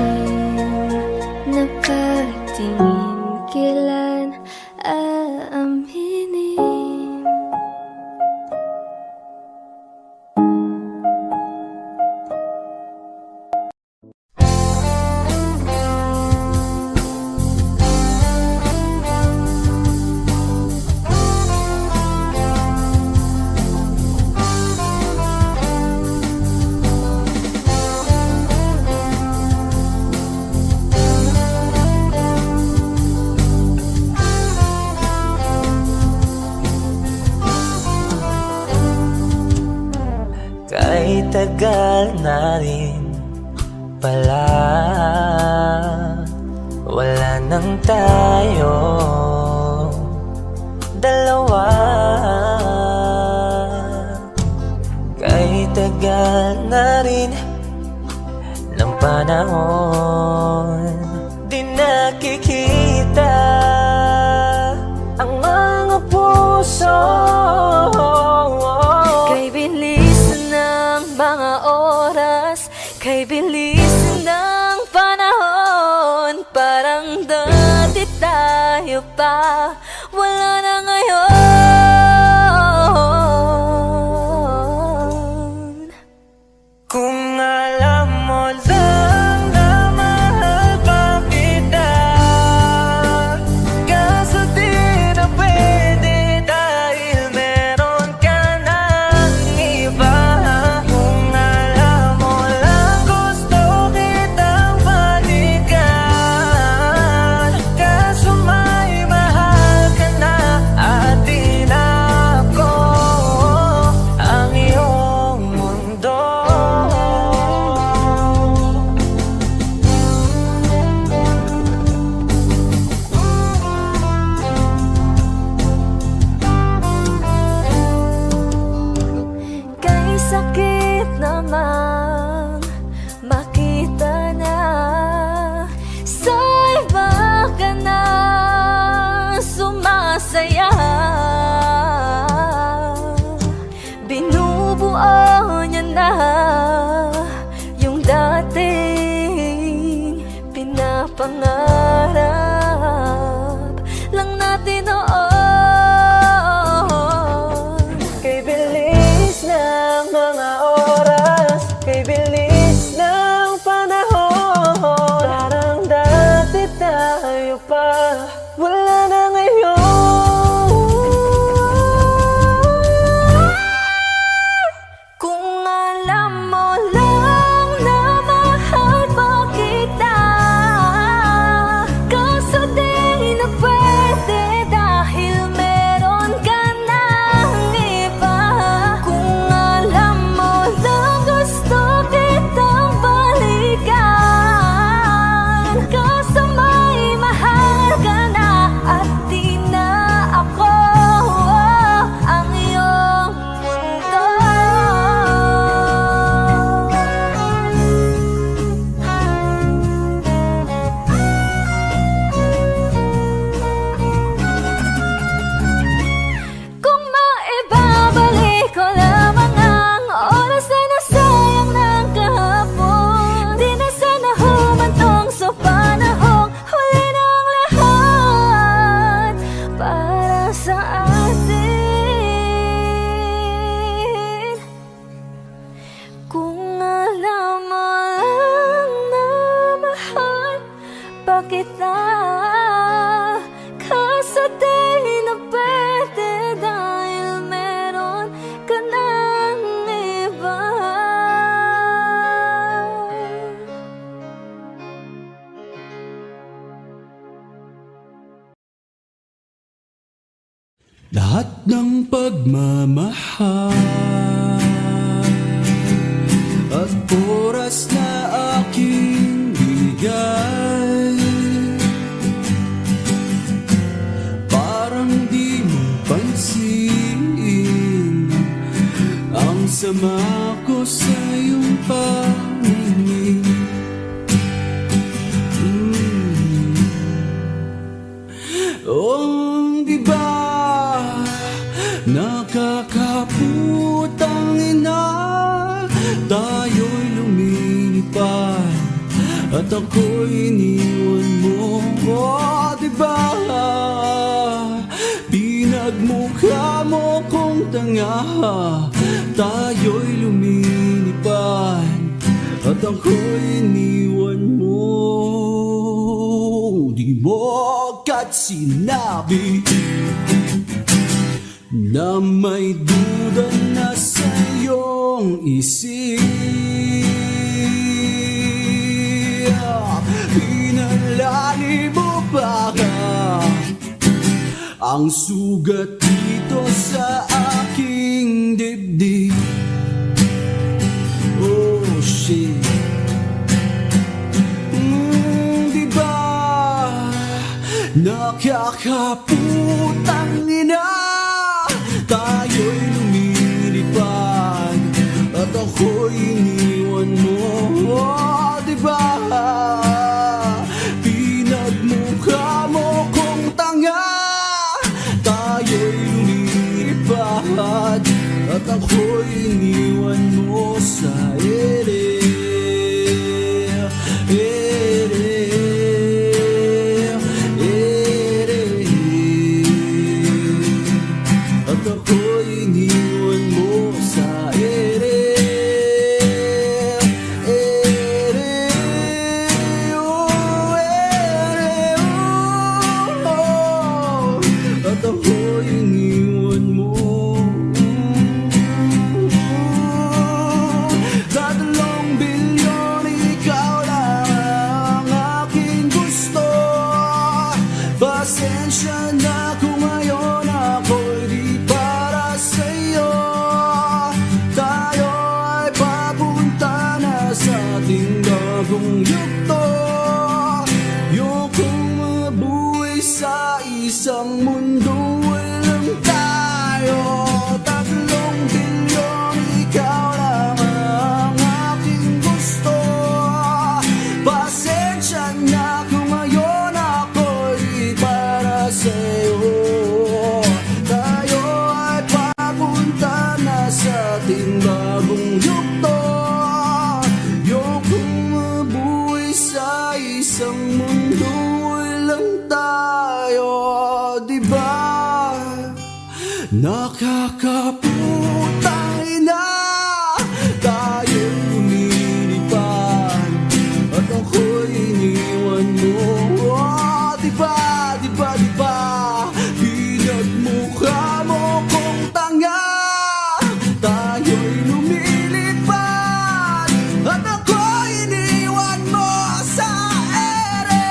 na pagtingin, kailan aaminin? Kahit tagal na rin pala, wala nang tayo dalawa. Kahit tagal na rin ng panahon, di nakikita ang mga puso. Kay bilis ng mga oras, kay bilis ng panahon. Parang dati tayo pa, wala na ngayon. Kung alam mo lang na na yung dating pinapangarap lang natin noon. Kay bilis ng mga oras, kay bilis ng panahon, parang dati tayo pa, wala na ngayon. Kung alam mo lang na mahal mo kita, kaso di na pwede dahil meron ka ng iba. Kung alam mo lang gusto kitang balikan, kaso may mahal ka na at di na ako ang iyong mundo. Kung maibabalik ko lamang ang oras na nasayang ng kahapon, di na sana humantong sa panahong huli ng lahat para sa atin. Kung alam mo lang na mahal pa kita, kaso di na pwede dahil meron ka ng iba. Lahat ng pagmamahal at oras na aking bigay, parang di mo pansin ang sama ko sa iyong paningin. Oh, di ba nakakaputang ina, tayo'y lumilipad at ako'y iniwan mo. Oh, di ba pinagmukha mo kong tanga, tayo'y lumilipad at ako'y iniwan mo. Di mo agad sinabi na may duda na sa iyong isip. Pinalani mo ba ang sugat dito sa aking dibdib? Oh shit. Di ba nakakaputang ina, tayo'y lumilipad at ako'y iniwan mo. Oh, di ba pinagmukha mo kong tanga, tayo'y lumilipad at ako'y iniwan mo sa ere. Pasensya na kung ngayon ako'y di para sa'yo. Nakakaputang ina, tayo'y lumilipad at ako'y iniwan mo. Diba, diba, diba, pinagmukha mo kong tanga. Tayo'y lumilipad at ako'y iniwan mo sa ere.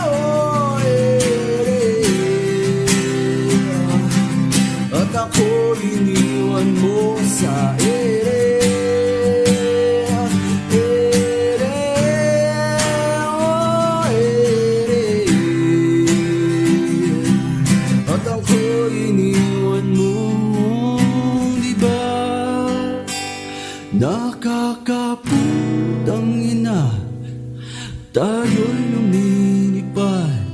Oh, ere. At ako'y iniwan mo sa ere. Oh, ere. At ako'y iniwan mo, diba? Nakakaputang ina, tayo'y lumilipad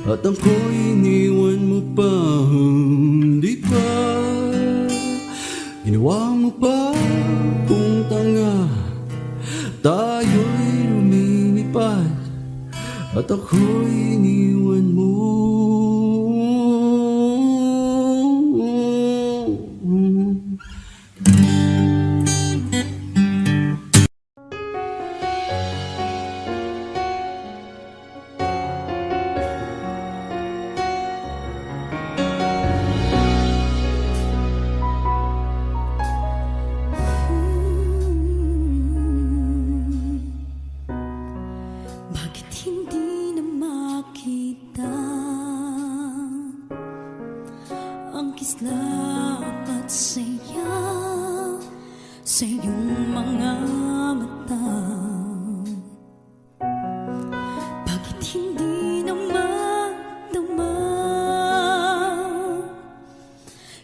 at ako'y iniwan mo pa, di ba? Ginawa mo pa kung tanga. Tayo'y lumilipad at ako'y iniwan mo. Bakit hindi na makita ang kislap at saya sa iyong mga mata? Bakit hindi na madama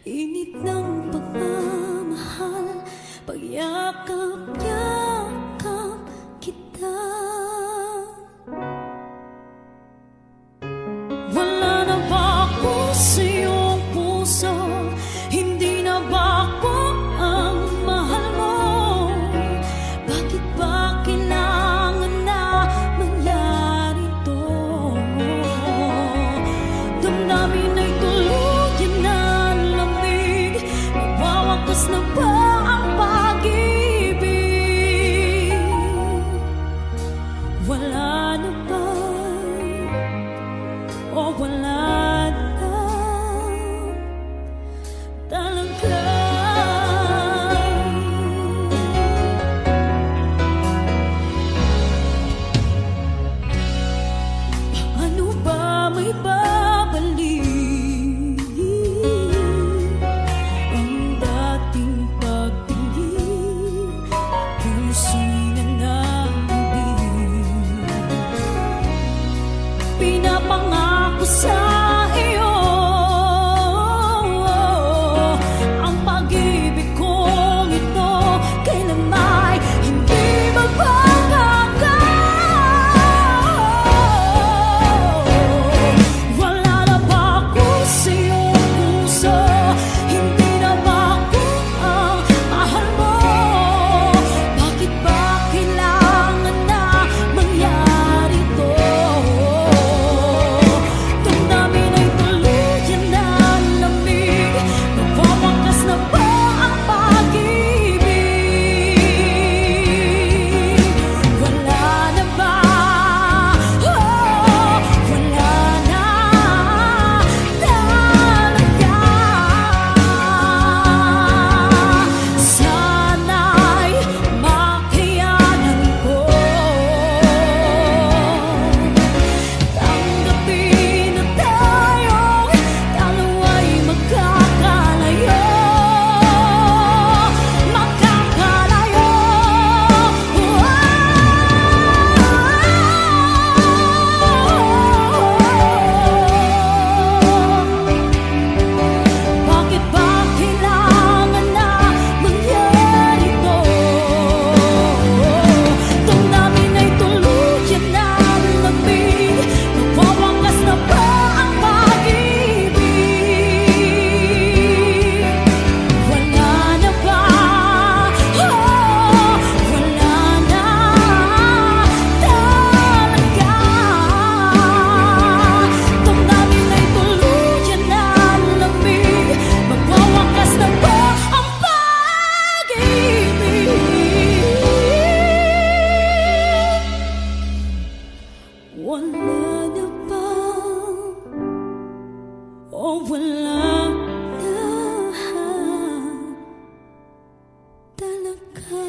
init ng pagmamahal, pagyakap-yakap kita? Wala na ba ako sa iyong puso? Hindi na ba ako ang mahal mo? Bakit ba Oh, wala na talaga.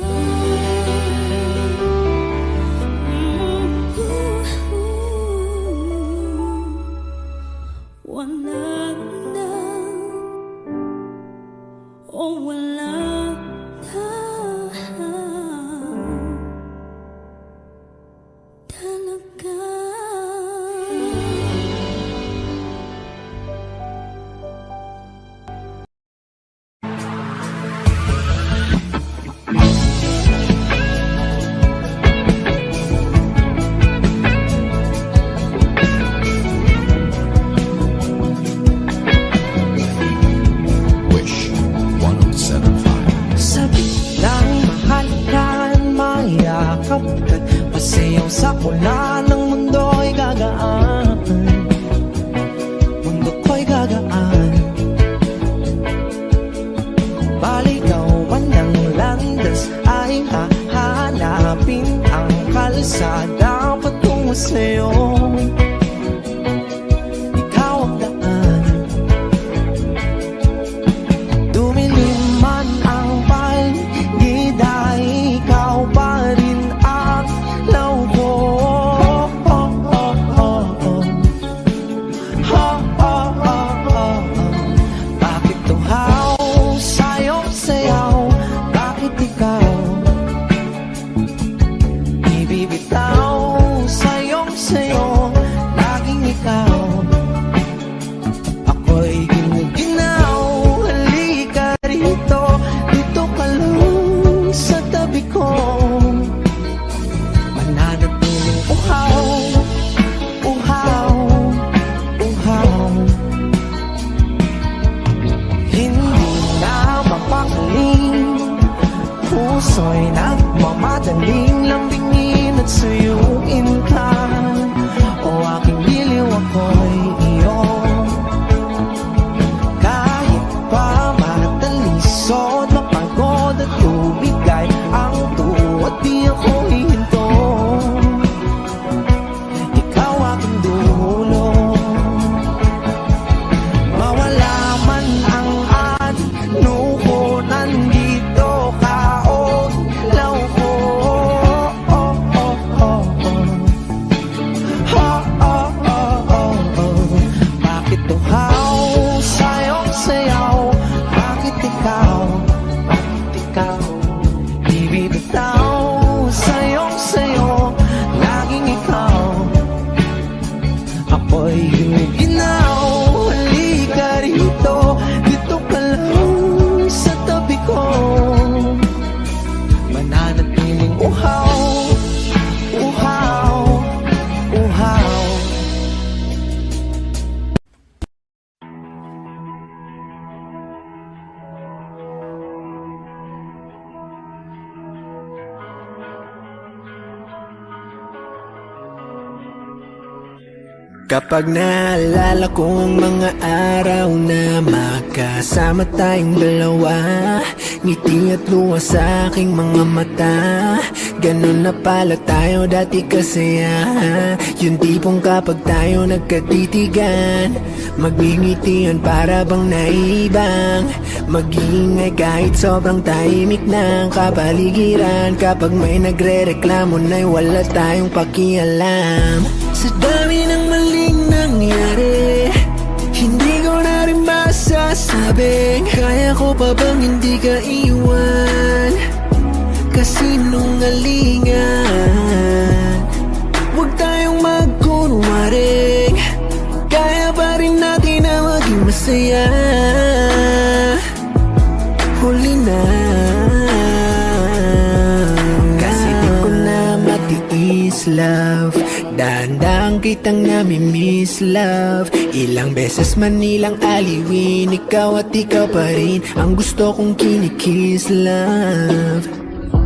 Wala na. Oh, wala na talaga. Wish 1075. Sabi ng mahal ka, mayakap ka, pasayaw sa pula ng mundo'y gagaan. Mundo ko'y gagaan. Baligawan ng landas ay hahanapin ang kalsada patungo sa'yo. Ikaw ang daan. Dumilim man ang paligid ay ikaw pa rin ang law ko. Bakit tuhaw, sayaw-sayaw? Bakit ikaw ibibitaw? Sayong-sayo, laging ikaw. Ako'y ginaginaw, halika rito, dito ka lang sa tabi ko. Mananatiling uhaw, uhaw, uhaw. Hindi na mapakaling, puso'y nagmamadaling lambingin at suyuin ka. O aking giliw, ako'y iyo. Kahit pa matalisod, mapagod at tumigay ang tuwa, di ako hihinto. Ikaw aking dulo. Mawala man ang ano ko, nandito ka, oh, law ko. Bakit tuhaw, sayaw-sayaw? Bakit ikaw, ibibitaw? Sayong-sayo, laging ikaw. Ako'y giniginaw, halika rito, dito ka lang sa tabi ko. Mananatiling uhaw, uhaw, uhaw. Kapag naalala ko ang mga araw na magkasama tayong dalawa, ngiti at luha sa aking mga mata. Ganun na pala tayo dati kasaya. Yung tipong kapag tayo nagkatitigan, magbingitian para bang naibang. Mag-iingay kahit sobrang tahimik ng kapaligiran. Kapag may nagre-reklamo na'y wala tayong pakialam. Sa dami ng maling nangyari, hindi ko na rin masasabing kaya ko pa bang hindi ka iwan. Kasinungalingan, huwag tayong magkunwaring, kaya pa rin natin na maging masaya. Huli na, kasi di ko na matiis, love. Dahan-dahan kitang namimiss, love. Ilang beses man nilang aliwin, ikaw at ikaw pa rin ang gusto kong kinikiss, love.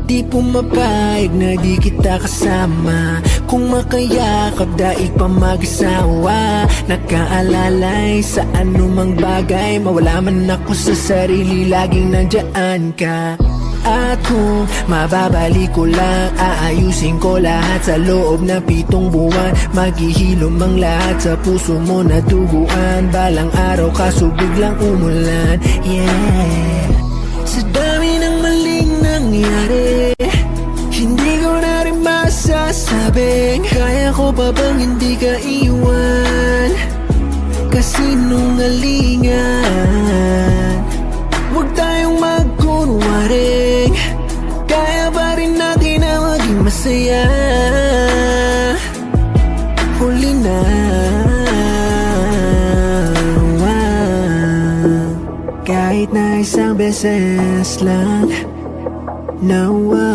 Di pumapayag na di kita kasama, kung makayakap daig pa mag-asawa. Nakaalalay sa anumang bagay, mawala man ako sa sarili, laging nandyan ka. At kung mababalik ko lang, aayusin ko lahat sa loob ng 7 buwan. Maghihilom ang lahat sa puso mo na duguan. Balang araw kaso biglang umulan. Yeah. Sa dami ng maling nangyari, hindi ko na rin masasabing kaya ko pa bang hindi ka iwan. Kasinungalingan, huwag tayong magkunwaring kaya pa rin natin na maging masaya. Huli na, kahit na isang beses lang, nawa.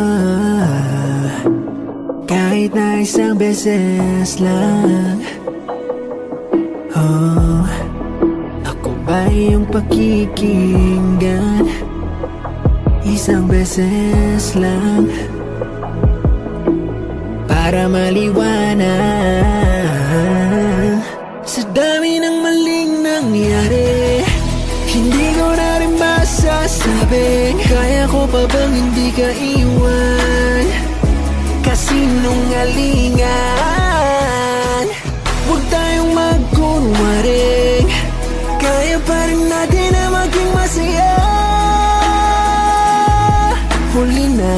Kahit na isang beses lang. Oh, ako ba yung pakikinggan? Isang beses lang para maliwanag. Sa dami ng maling nangyari, hindi ko na rin masasabing kaya ko pa bang hindi ka iwan. Kasinungalingan, huwag tayong magkunwaring kaya pa rin natin na maging masaya. Huli na.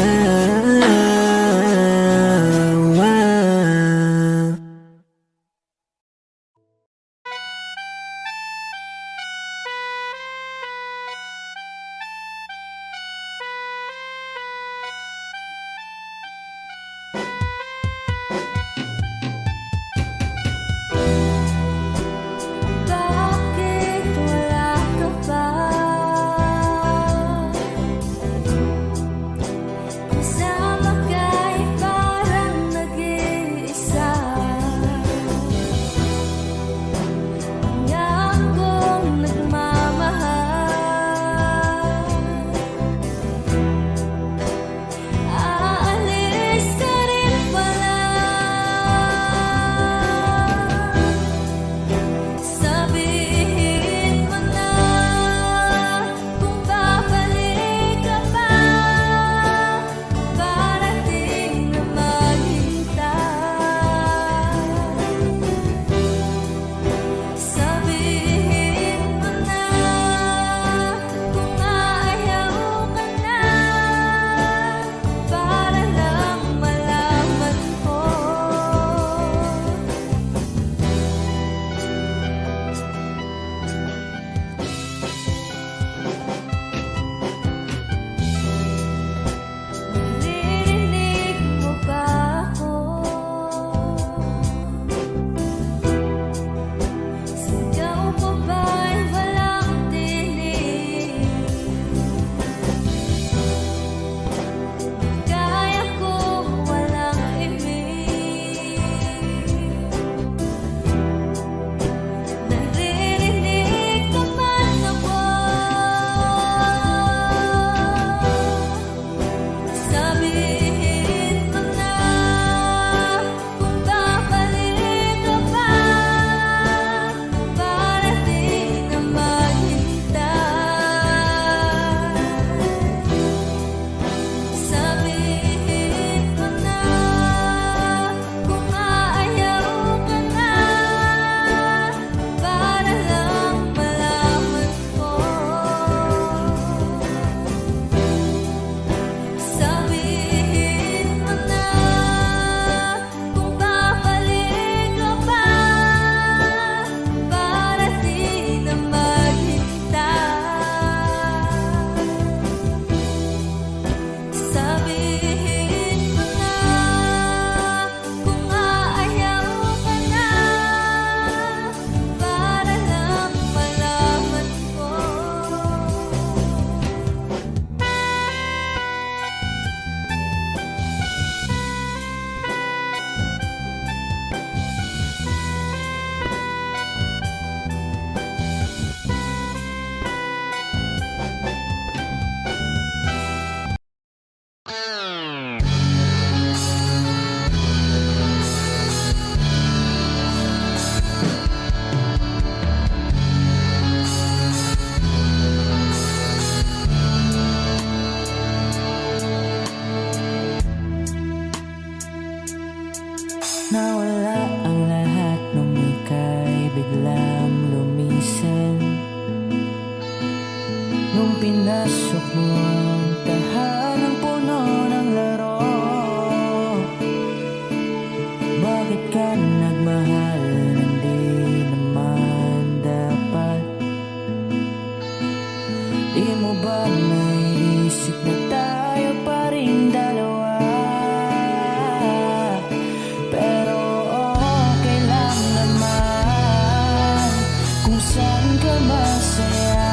saan ka masaya,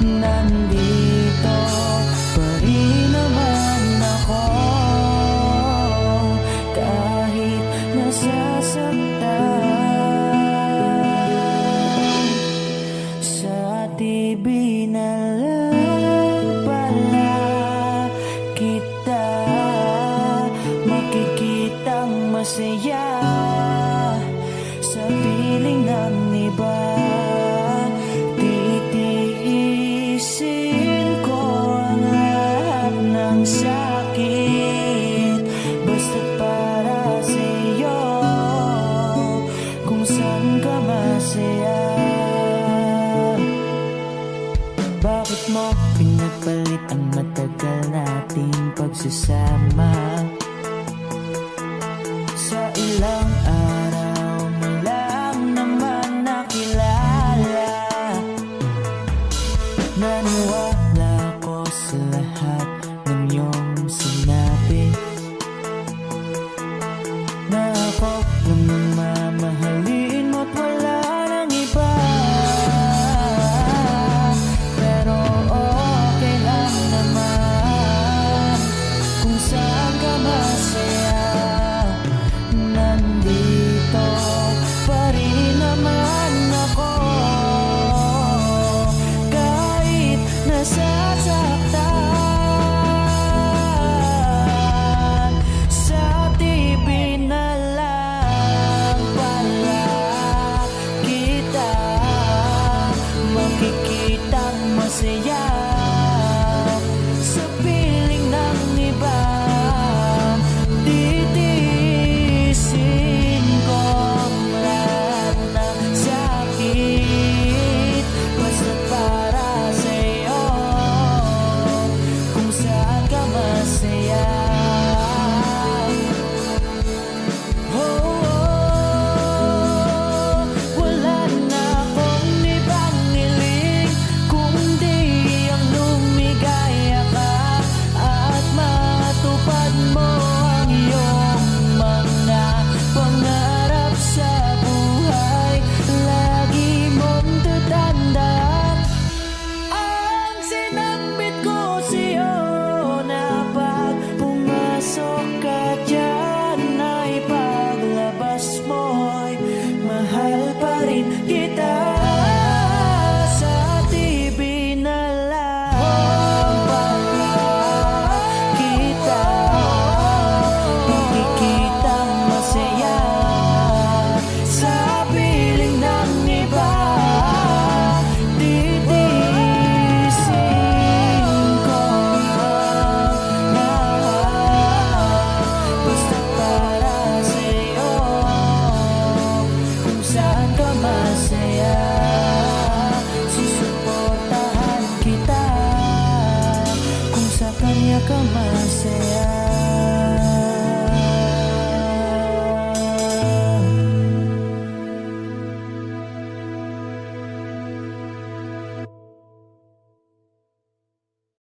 nandito pa rin naman ako. Kahit nasasaktan, sa TV na lang pala kita makikitang masaya sa piling ng iba. Titiisin ko ang lahat ng sakit basta't para sa'yo, kung saan ka masaya. Bakit mo pinapalit ang matagal nating pagsasama?